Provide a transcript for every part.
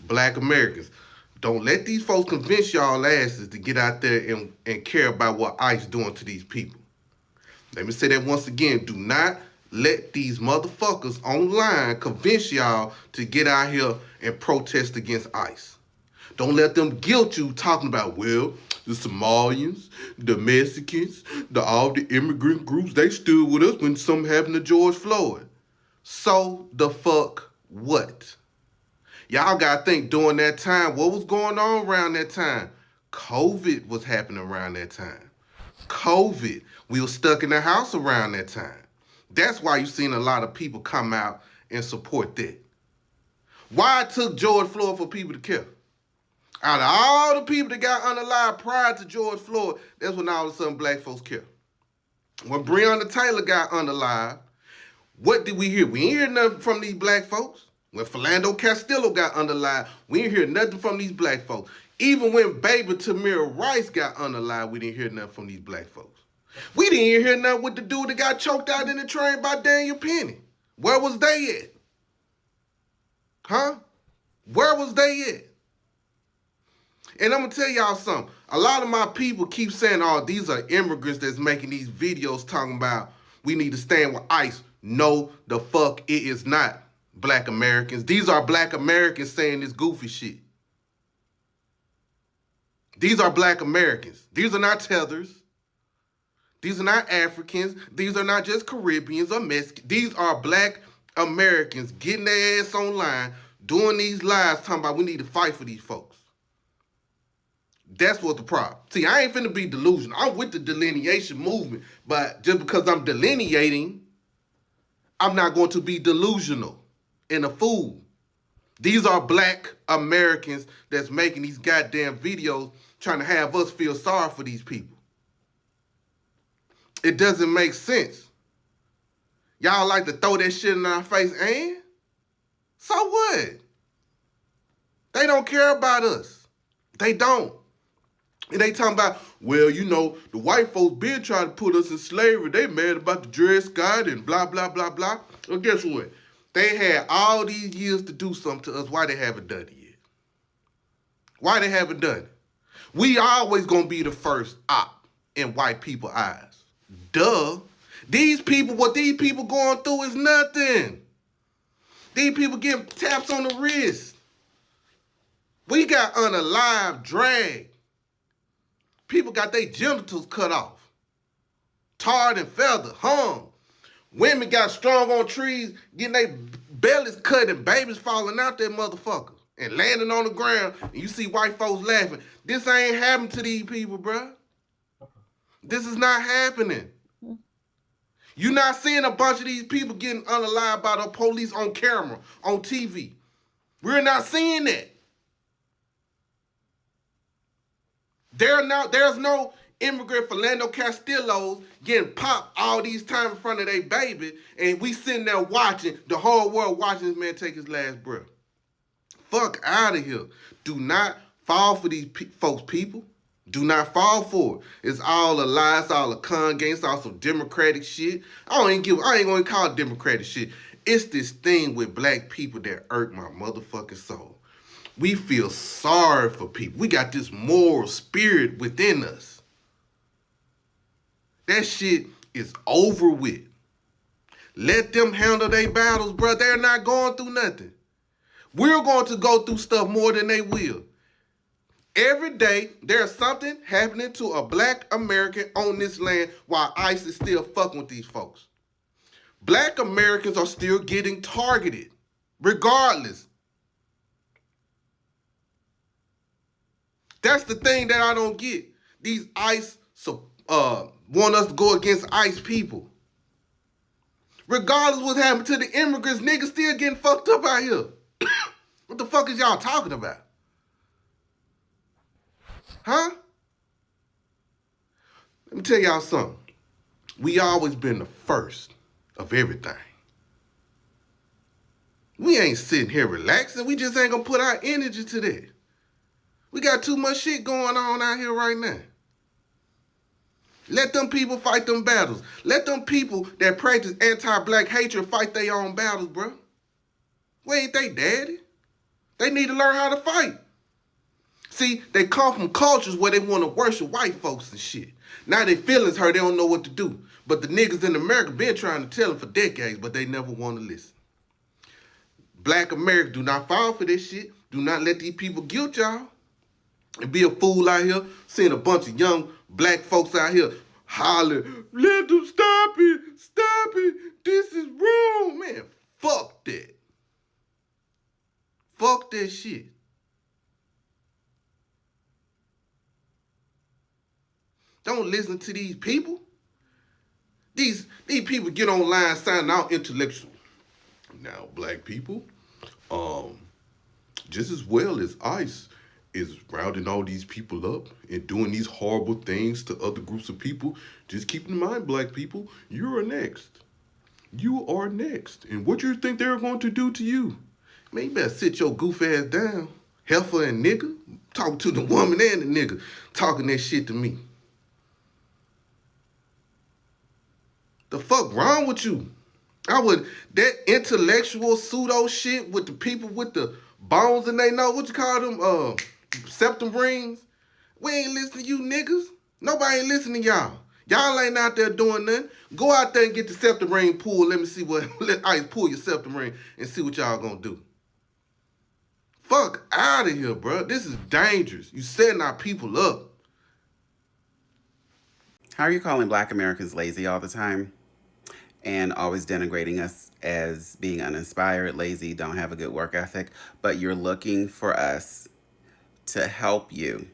Black Americans, don't let these folks convince y'all asses to get out there and care about what ICE doing to these people. Let me say that once again. Do not let these motherfuckers online convince y'all to get out here and protest against ICE. Don't let them guilt you talking about, well, the Somalians, the Mexicans, all the immigrant groups, they stood with us when something happened to George Floyd. So the fuck what? Y'all gotta think during that time, what was going on around that time? COVID was happening around that time. COVID. We were stuck in the house around that time. That's why you've seen a lot of people come out and support that. Why it took George Floyd for people to care? Out of all the people that got unalive prior to George Floyd, that's when all of a sudden black folks care. When Breonna Taylor got unalive, what did we hear? We ain't hear nothing from these black folks. When Philando Castillo got unalive, we didn't hear nothing from these black folks. Even when baby Tamir Rice got unalive, we didn't hear nothing from these black folks. We didn't even hear nothing with the dude that got choked out in the train by Daniel Penny. Where was they at? Huh? Where was they at? And I'm going to tell y'all something. A lot of my people keep saying, oh, these are immigrants that's making these videos talking about we need to stand with ICE. No, the fuck it is not, Black Americans. These are Black Americans saying this goofy shit. These are Black Americans. These are not tethers. These are not Africans. These are not just Caribbeans or Mexicans. These are Black Americans getting their ass online, doing these lives, talking about we need to fight for these folks. That's what's the problem. See, I ain't finna be delusional. I'm with the delineation movement, but just because I'm delineating, I'm not going to be delusional and a fool. These are Black Americans that's making these goddamn videos trying to have us feel sorry for these people. It doesn't make sense. Y'all like to throw that shit in our face, and so what? They don't care about us. They don't. And they talking about, well, you know, the white folks been trying to put us in slavery. They mad about the Dred Scott and blah, blah, blah, blah. Well, guess what? They had all these years to do something to us. Why they haven't done it yet? Why they haven't done it? We always gonna be the first op in white people's eyes. Duh. These people, what these people going through is nothing. These people getting taps on the wrist. We got unalive, dragged. People got their genitals cut off, tarred and feathered, hung. Women got strung on trees, getting their bellies cut and babies falling out there motherfuckers and landing on the ground, and you see white folks laughing. This ain't happening to these people, bruh. This is not happening. You're not seeing a bunch of these people getting unalive by the police on camera, on TV. We're not seeing that. There's no immigrant Philando Castillo's getting popped all these times in front of their baby, and we sitting there watching, the whole world watching this man take his last breath. Fuck out of here. Do not fall for these folks, people. Do not fall for it. It's all a lie, it's all a con game, it's all some Democratic shit. I ain't gonna call it Democratic shit. It's this thing with black people that irk my motherfucking soul. We feel sorry for people. We got this moral spirit within us. That shit is over with. Let them handle their battles, bro. They're not going through nothing. We're going to go through stuff more than they will. Every day, there's something happening to a Black American on this land while ICE is still fucking with these folks. Black Americans are still getting targeted, regardless. That's the thing that I don't get. These ICE want us to go against ICE people. Regardless of what's happening to the immigrants, niggas still getting fucked up out here. What the fuck is y'all talking about? Huh? Let me tell y'all something. We always been the first of everything. We ain't sitting here relaxing. We just ain't gonna put our energy to that. We got too much shit going on out here right now. Let them people fight them battles. Let them people that practice anti-black hatred fight their own battles, bro. We ain't they daddy. They need to learn how to fight. See, they come from cultures where they want to worship white folks and shit. Now their feelings hurt, they don't know what to do. But the niggas in America been trying to tell them for decades, but they never want to listen. Black America, do not fall for this shit. Do not let these people guilt y'all. And be a fool out here, seeing a bunch of young black folks out here hollering, let them stop it, this is wrong, man. Fuck that. Fuck that shit. Don't listen to these people. These people get online signing out intellectual. Now, black people, just as well as ICE is rounding all these people up and doing these horrible things to other groups of people, just keep in mind, black people, you are next. You are next. And what you think they're going to do to you? Man, you better sit your goof ass down. Heifer and nigga. Talking to the woman and the nigga. Talking that shit to me. The fuck wrong with you? That intellectual pseudo shit with the people with the bones and they know, what you call them, septum rings? We ain't listening to you niggas. Nobody ain't listening to y'all. Y'all ain't out there doing nothing. Go out there and get the septum ring pulled. Let me see let ICE pull your septum ring and see what y'all gonna do. Fuck out of here, bro. This is dangerous. You setting our people up. How are you calling Black Americans lazy all the time? And always denigrating us as being uninspired, lazy, don't have a good work ethic, but you're looking for us to help you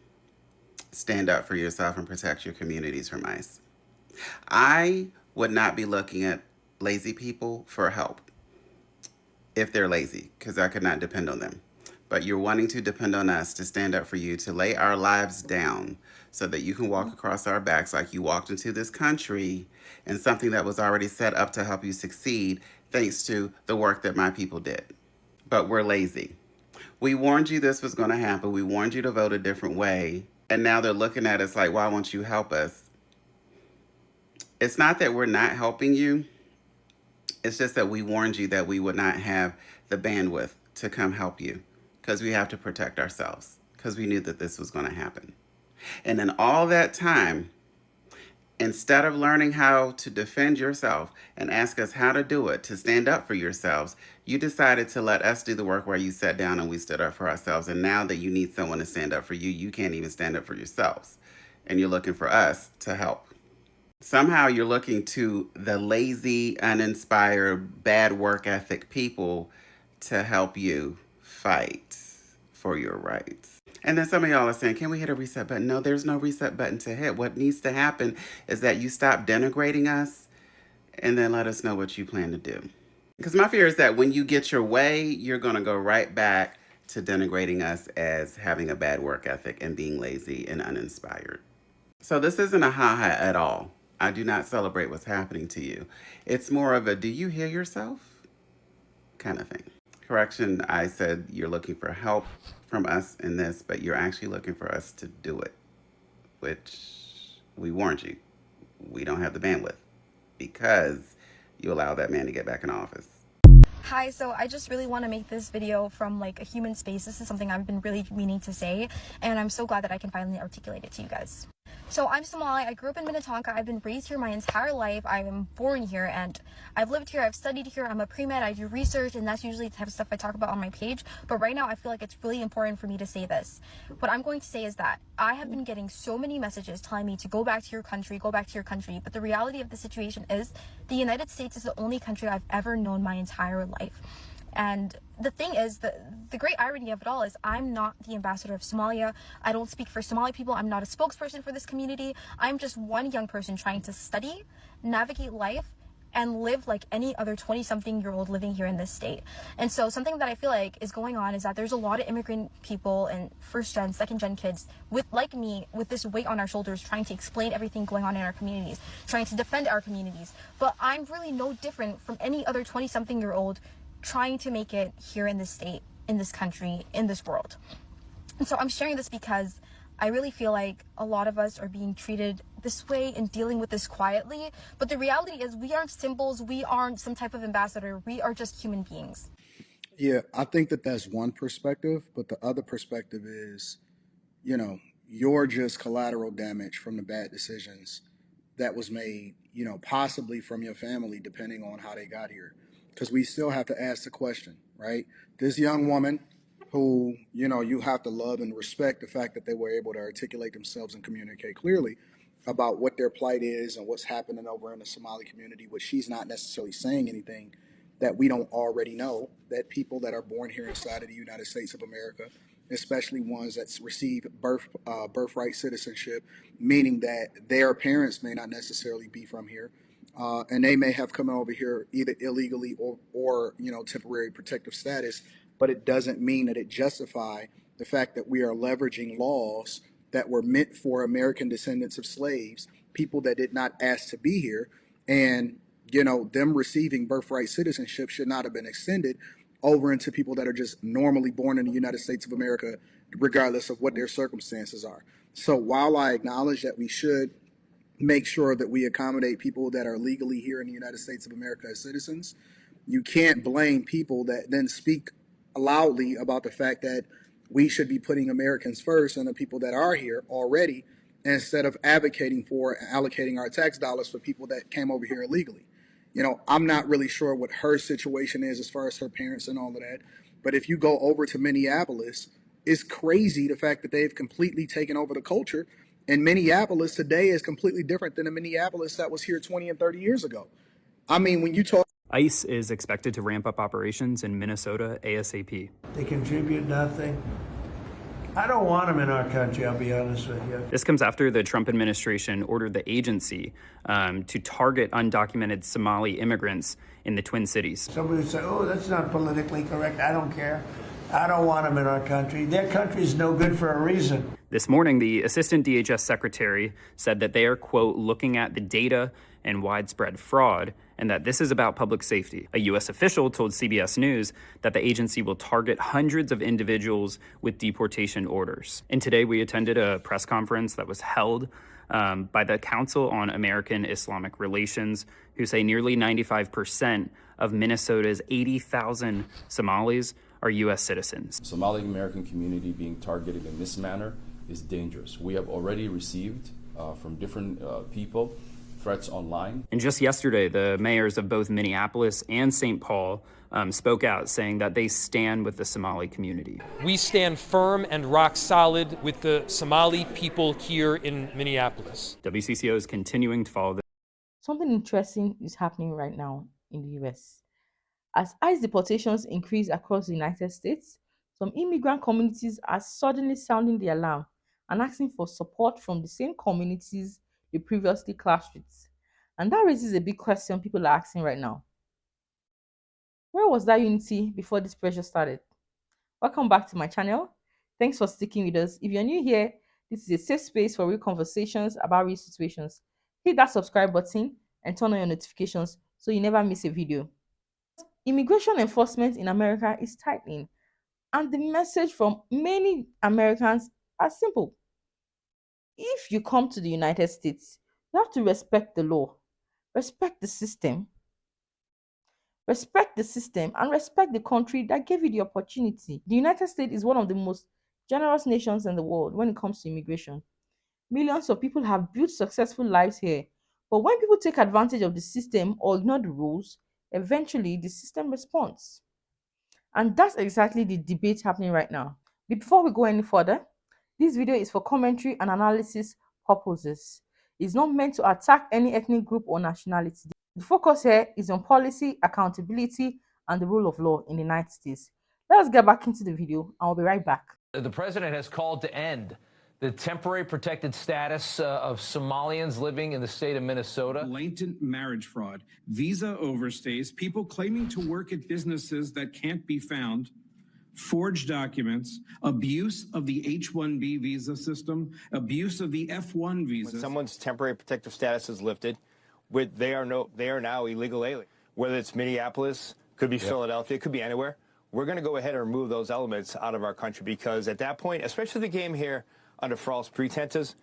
stand up for yourself and protect your communities from ICE. I would not be looking at lazy people for help if they're lazy, because I could not depend on them. But you're wanting to depend on us to stand up for you, to lay our lives down so that you can walk across our backs like you walked into this country and something that was already set up to help you succeed thanks to the work that my people did. But we're lazy. We warned you this was going to happen. We warned you to vote a different way. And now they're looking at us like, why won't you help us? It's not that we're not helping you. It's just that we warned you that we would not have the bandwidth to come help you because we have to protect ourselves because we knew that this was going to happen. And in all that time, instead of learning how to defend yourself and ask us how to do it, to stand up for yourselves, you decided to let us do the work where you sat down and we stood up for ourselves. And now that you need someone to stand up for you, you can't even stand up for yourselves. And you're looking for us to help. Somehow you're looking to the lazy, uninspired, bad work ethic people to help you fight for your rights. And then some of y'all are saying, can we hit a reset button? No, there's no reset button to hit. What needs to happen is that you stop denigrating us and then let us know what you plan to do. Because my fear is that when you get your way, you're going to go right back to denigrating us as having a bad work ethic and being lazy and uninspired. So this isn't a ha-ha at all. I do not celebrate what's happening to you. It's more of a do you hear yourself kind of thing. Correction, I said you're looking for help from us in this, but you're actually looking for us to do it, which we warned you. We don't have the bandwidth because you allowed that man to get back in office. Hi, so I just really want to make this video from like a human space. This is something I've been really meaning to say, and I'm so glad that I can finally articulate it to you guys. So I'm Somali. I grew up in Minnetonka. I've been raised here my entire life. I am born here and I've lived here. I've studied here. I'm a pre-med. I do research and that's usually the type of stuff I talk about on my page. But right now I feel like it's really important for me to say this. What I'm going to say is that I have been getting so many messages telling me to go back to your country, go back to your country. But the reality of the situation is the United States is the only country I've ever known my entire life. And the thing is, the great irony of it all is I'm not the ambassador of Somalia. I don't speak for Somali people. I'm not a spokesperson for this community. I'm just one young person trying to study, navigate life, and live like any other 20-something-year-old living here in this state. And so something that I feel like is going on is that there's a lot of immigrant people and first-gen, second-gen kids like me, with this weight on our shoulders, trying to explain everything going on in our communities, trying to defend our communities. But I'm really no different from any other 20-something-year-old trying to make it here in this state, in this country, in this world. And so I'm sharing this because I really feel like a lot of us are being treated this way and dealing with this quietly. But the reality is we aren't symbols. We aren't some type of ambassador. We are just human beings. Yeah, I think that that's one perspective, but the other perspective is, you know, you're just collateral damage from the bad decisions that was made, possibly from your family, depending on how they got here. Because we still have to ask the question, right? This young woman who, you have to love and respect the fact that they were able to articulate themselves and communicate clearly about what their plight is and what's happening over in the Somali community, which she's not necessarily saying anything that we don't already know, that people that are born here inside of the United States of America, especially ones that receive birthright citizenship, meaning that their parents may not necessarily be from here, and they may have come over here either illegally or temporary protective status, but it doesn't mean that it justify the fact that we are leveraging laws that were meant for American descendants of slaves, people that did not ask to be here, and them receiving birthright citizenship should not have been extended over into people that are just normally born in the United States of America, regardless of what their circumstances are. So while I acknowledge that we should make sure that we accommodate people that are legally here in the United States of America as citizens, you can't blame people that then speak loudly about the fact that we should be putting Americans first and the people that are here already, instead of advocating for and allocating our tax dollars for people that came over here illegally. I'm not really sure what her situation is as far as her parents and all of that. But if you go over to Minneapolis, it's crazy the fact that they've completely taken over the culture. And Minneapolis today is completely different than the Minneapolis that was here 20 and 30 years ago. I mean, when you talk. ICE is expected to ramp up operations in Minnesota ASAP. They contribute nothing. I don't want them in our country, I'll be honest with you. This comes after the Trump administration ordered the agency to target undocumented Somali immigrants in the Twin Cities. Somebody would say, oh, that's not politically correct. I don't care. I don't want them in our country. Their country's no good for a reason. This morning, the assistant DHS secretary said that they are, quote, looking at the data and widespread fraud, and that this is about public safety. A U.S. official told CBS News that the agency will target hundreds of individuals with deportation orders. And today we attended a press conference that was held by the Council on American Islamic Relations, who say nearly 95% of Minnesota's 80,000 Somalis are U.S. citizens. Somali American community being targeted in this manner is dangerous. We have already received from different people threats online. And just yesterday, the mayors of both Minneapolis and St. Paul spoke out, saying that they stand with the Somali community. We stand firm and rock solid with the Somali people here in Minneapolis. WCCO is continuing to follow this. Something interesting is happening right now in the U.S. As ICE deportations increase across the United States, some immigrant communities are suddenly sounding the alarm and asking for support from the same communities they previously clashed with. And that raises a big question people are asking right now. Where was that unity before this pressure started? Welcome back to my channel. Thanks for sticking with us. If you're new here, this is a safe space for real conversations about real situations. Hit that subscribe button and turn on your notifications so you never miss a video. Immigration enforcement in America is tightening, and the message from many Americans are simple. If you come to the United States, you have to respect the law, respect the system, and respect the country that gave you the opportunity. The United States is one of the most generous nations in the world when it comes to immigration. Millions of people have built successful lives here, but when people take advantage of the system or ignore the rules, eventually the system responds. And that's exactly the debate happening right now. Before we go any further, this video is for commentary and analysis purposes. It's not meant to attack any ethnic group or nationality. The focus here is on policy, accountability, and the rule of law in the United States. Let's get back into the video, and I'll be right back. The president has called to end the temporary protected status of Somalians living in the state of Minnesota. Blatant marriage fraud, visa overstays, people claiming to work at businesses that can't be found, forged documents, abuse of the H-1B visa system, abuse of the F-1 visa. When someone's temporary protective status is lifted, they are now illegal aliens. Whether it's Minneapolis, could be Philadelphia, could be anywhere. We're going to go ahead and remove those elements out of our country, because at that point, especially if they came here under false pretenses,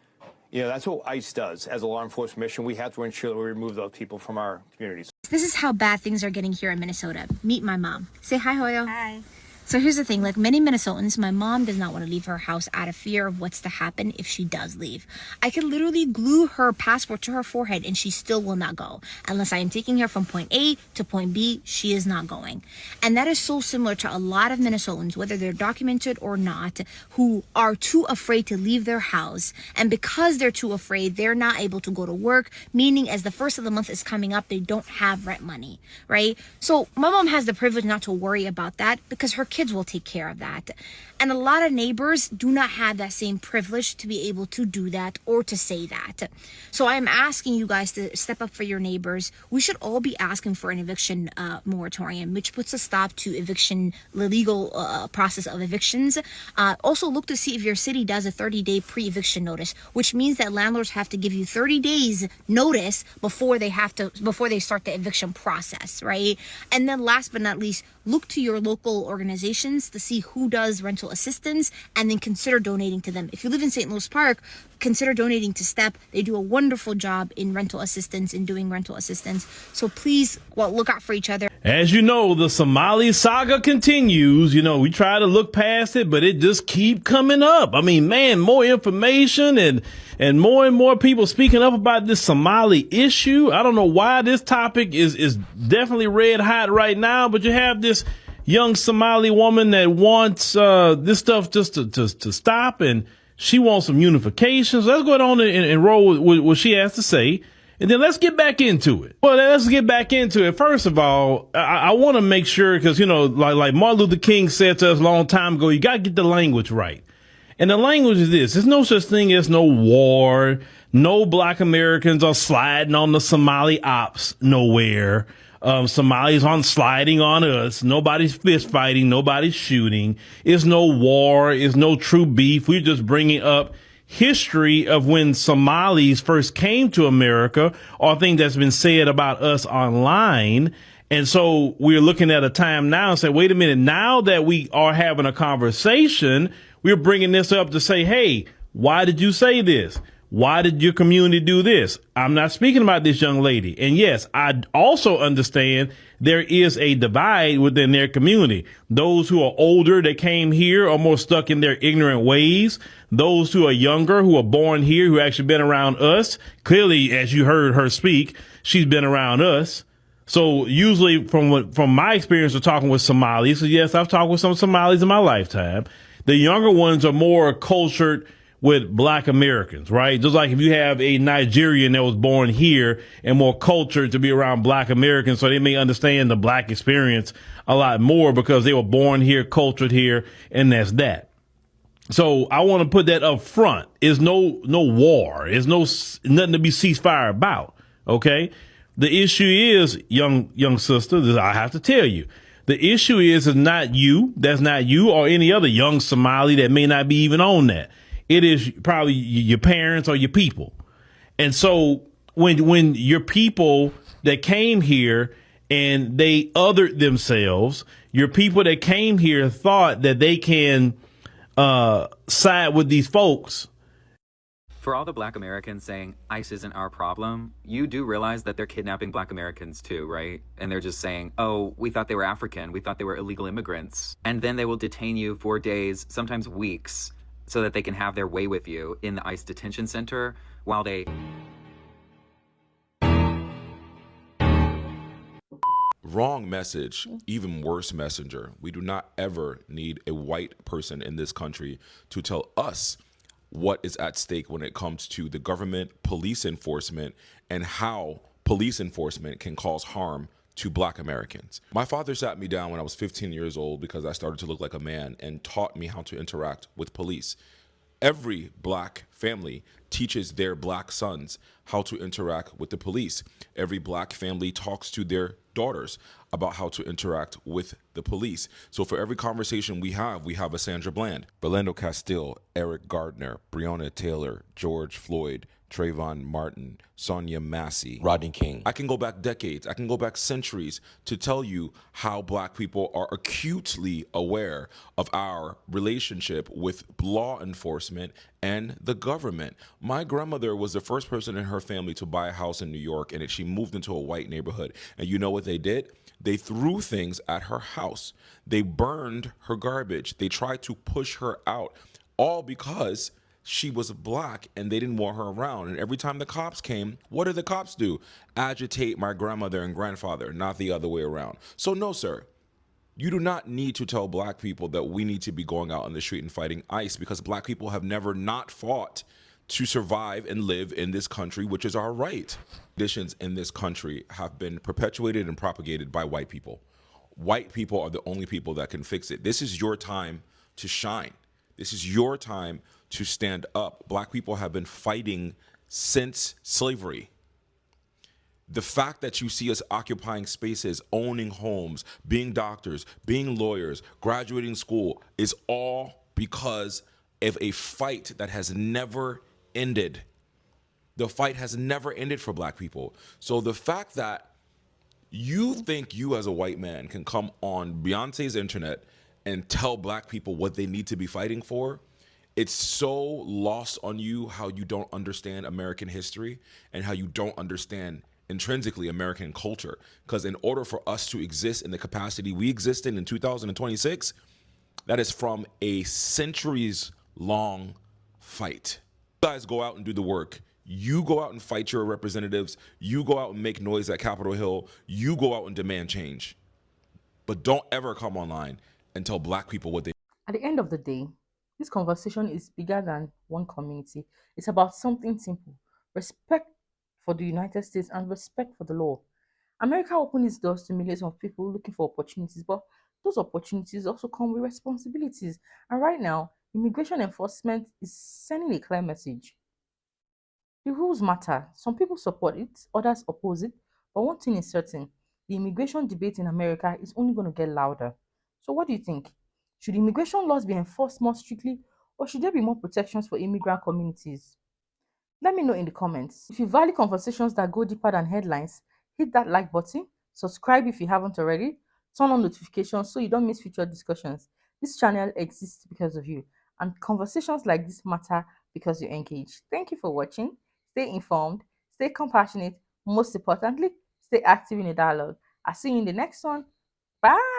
that's what ICE does as a law enforcement mission. We have to ensure that we remove those people from our communities. This is how bad things are getting here in Minnesota. Meet my mom. Say hi, Hoyo. Hi. So here's the thing, like many Minnesotans, my mom does not want to leave her house out of fear of what's to happen if she does leave. I could literally glue her passport to her forehead and she still will not go. Unless I am taking her from point A to point B, she is not going. And that is so similar to a lot of Minnesotans, whether they're documented or not, who are too afraid to leave their house. And because they're too afraid, they're not able to go to work, meaning as the first of the month is coming up, they don't have rent money, right? So my mom has the privilege not to worry about that because her kids will take care of that. And a lot of neighbors do not have that same privilege to be able to do that or to say that. So I'm asking you guys to step up for your neighbors. We should all be asking for an eviction moratorium, which puts a stop to eviction, the legal process of evictions. Also look to see if your city does a 30-day pre-eviction notice, which means that landlords have to give you 30 days notice before they start the eviction process, right? And then last but not least, look to your local organizations to see who does rental assistance and then consider donating to them. If you live in St. Louis Park, consider donating to STEP. They do a wonderful job in rental assistance, in doing rental assistance. So please, look out for each other. As you know, the Somali saga continues. You know, we try to look past it, but it just keep coming up. I mean, man, more information and more people speaking up about this Somali issue. I don't know why this topic is definitely red hot right now, but you have this young Somali woman that wants this stuff just to stop, and she wants some unification. So let's go on and roll with what she has to say, and then let's get back into it. Well, let's get back into it. First of all, I want to make sure, because, you know, like Martin Luther King said to us a long time ago, you got to get the language right. And the language is this. There's no such thing as no war. No black Americans are sliding on the Somali ops nowhere. Somalis aren't sliding on us. Nobody's fist fighting. Nobody's shooting. It's no war. It's no true beef. We're just bringing up history of when Somalis first came to America, or things that's been said about us online. And so we're looking at a time now and say, wait a minute, now that we are having a conversation, we're bringing this up to say, hey, why did you say this? Why did your community do this? I'm not speaking about this young lady. And yes, I also understand there is a divide within their community. Those who are older that came here are more stuck in their ignorant ways. Those who are younger, who are born here, who actually been around us. Clearly, as you heard her speak, she's been around us. So usually from my experience of talking with Somalis, so yes, I've talked with some Somalis in my lifetime. The younger ones are more cultured with black Americans, right? Just like if you have a Nigerian that was born here and more cultured to be around black Americans, so they may understand the black experience a lot more because they were born here, cultured here, and that's that. So I want to put that up front. There's no war. There's nothing to be ceasefire about. Okay. The issue is, young sister, I have to tell you, the issue is not you. That's not you or any other young Somali that may not be even on that. It is probably your parents or your people. And so when your people that came here and they othered themselves, your people that came here thought that they can side with these folks. For all the black Americans saying ICE isn't our problem, you do realize that they're kidnapping black Americans too, right? And they're just saying, oh, we thought they were African. We thought they were illegal immigrants. And then they will detain you for days, sometimes weeks, so that they can have their way with you in the ICE detention center while they... Wrong message, even worse messenger. We do not ever need a white person in this country to tell us what is at stake when it comes to the government, police enforcement, and how police enforcement can cause harm to black Americans. My father sat me down when I was 15 years old because I started to look like a man and taught me how to interact with police. Every black family teaches their black sons how to interact with the police. Every black family talks to their daughters about how to interact with the police. So for every conversation we have a Sandra Bland, Rolando Castile, Eric Gardner, Breonna Taylor, George Floyd, Trayvon Martin, Sonia Massey, Rodney King. I can go back decades, I can go back centuries to tell you how black people are acutely aware of our relationship with law enforcement and the government. My grandmother was the first person in her family to buy a house in New York, and she moved into a white neighborhood. And you know what they did? They threw things at her house. They burned her garbage. They tried to push her out, all because she was black and they didn't want her around. And every time the cops came, what did the cops do? Agitate my grandmother and grandfather, not the other way around. So no, sir, you do not need to tell black people that we need to be going out on the street and fighting ICE, because black people have never not fought to survive and live in this country, which is our right. Conditions in this country have been perpetuated and propagated by white people. White people are the only people that can fix it. This is your time to shine. This is your time to stand up. Black people have been fighting since slavery. The fact that you see us occupying spaces, owning homes, being doctors, being lawyers, graduating school is all because of a fight that has never ended. The fight has never ended for black people. So the fact that you think you as a white man can come on Beyonce's internet and tell black people what they need to be fighting for, it's so lost on you how you don't understand American history and how you don't understand intrinsically American culture. Because in order for us to exist in the capacity we exist in 2026, that is from a centuries-long fight. You guys go out and do the work. You go out and fight your representatives. You go out and make noise at Capitol Hill. You go out and demand change. But don't ever come online and tell black people what they... At the end of the day, this conversation is bigger than one community. It's about something simple: respect for the United States and respect for the law. America opened its doors to millions of people looking for opportunities, but those opportunities also come with responsibilities. And right now, immigration enforcement is sending a clear message. The rules matter. Some people support it, others oppose it. But one thing is certain: the immigration debate in America is only going to get louder. So, what do you think? Should immigration laws be enforced more strictly, or should there be more protections for immigrant communities? Let me know in the comments. If you value conversations that go deeper than headlines, hit that like button, subscribe if you haven't already, turn on notifications so you don't miss future discussions. This channel exists because of you, and conversations like this matter because you're engaged. Thank you for watching. Stay informed, stay compassionate, most importantly, stay active in the dialogue. I'll see you in the next one. Bye.